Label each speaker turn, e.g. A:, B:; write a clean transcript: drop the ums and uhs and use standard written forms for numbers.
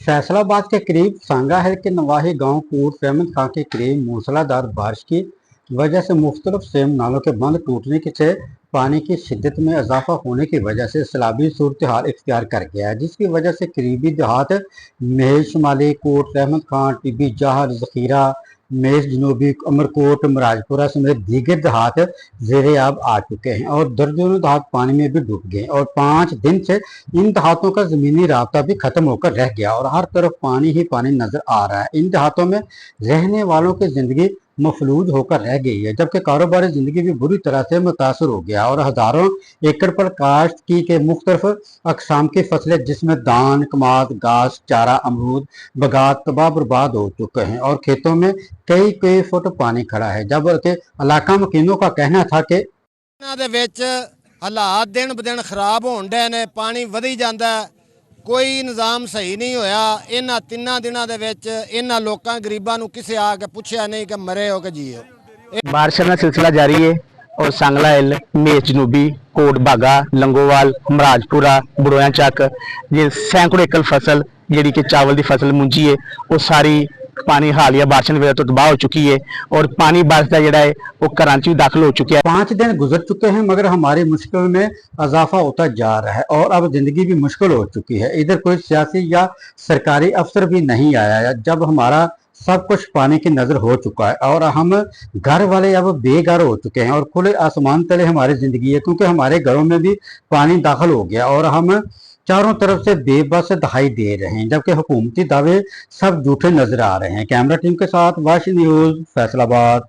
A: फैसलाबाद के करीब सांगाहिल के नवाही गांव कोट रहमत खां के करीब मूसलाधार बारिश की वजह से मुख्तलिफ सेम नालों के बंद टूटने से पानी की शिद्दत में इजाफा होने की वजह से सैलाबी सूरत हाल इख्तियार कर गया है, जिसकी वजह से करीबी देहात मेज शुमाली कोट रहमत खां टिब्बी जहर जखीरा मेज जनूबी अमरकोट मराजपुरा समेत दीगर देहात जेर आब आ चुके हैं और दर्जनों देहात पानी में भी डूब गए और 5 दिन से इन देहातों का जमीनी रास्ता भी खत्म होकर रह गया और हर तरफ पानी ही पानी नजर आ रहा है। इन देहातों में रहने वालों की जिंदगी मफलूज होकर रह गई है, जबकि कारोबारी जिंदगी भी बुरी तरह से मुतासर हो गया और हजारों एकड़ पर काश्त की के मुख्तलिफ अकसाम की फसलें जिसमें धान कमाद घास चारा अमरूद बगात तबाह बर्बाद हो चुके हैं और खेतों में कई कई फुट पानी खड़ा है। जबकि इलाका मकीनों का कहना था कि
B: हालात दिन ब दिन खराब होण डे ने, पानी वधी जांदा, कोई निज़ाम सही नहीं होया। इन्हां 3 दिनां दे विच इन्हां लोकां गरीबां नूं किसे आके पुछया नहीं कि मरे हो कि जियो।
C: बारिशों का सिलसिला जारी है और सांगला हिल मेज जनूबी कोट बागा लंगोवाल मराजपुरा बुड़ोया चक ये सैकड़ों एकड़ फसल जी कि चावल की फसल मुंजी है वो सारी पानी हालिया बारिशों की वजह तो तबाह हो चुकी है और पानी बारिश का जोड़ा है वो घरों भी दाखिल हो चुका है।
A: 5 दिन गुजर चुके हैं मगर हमारी मुश्किल में इजाफा होता जा रहा है और अब जिंदगी भी मुश्किल हो चुकी है। इधर कोई सियासी या सरकारी अफसर भी नहीं आया है जब हमारा सब कुछ पानी की नजर हो चुका है और हम घर वाले अब बेघर हो चुके हैं और खुले आसमान तले हमारी जिंदगी है, क्योंकि हमारे घरों में भी पानी दाखिल हो गया और हम चारों तरफ से बेबस दिखाई दे रहे हैं, जबकि हुकूमती दावे सब झूठे नजर आ रहे हैं। कैमरा टीम के साथ वाश न्यूज फैसलाबाद।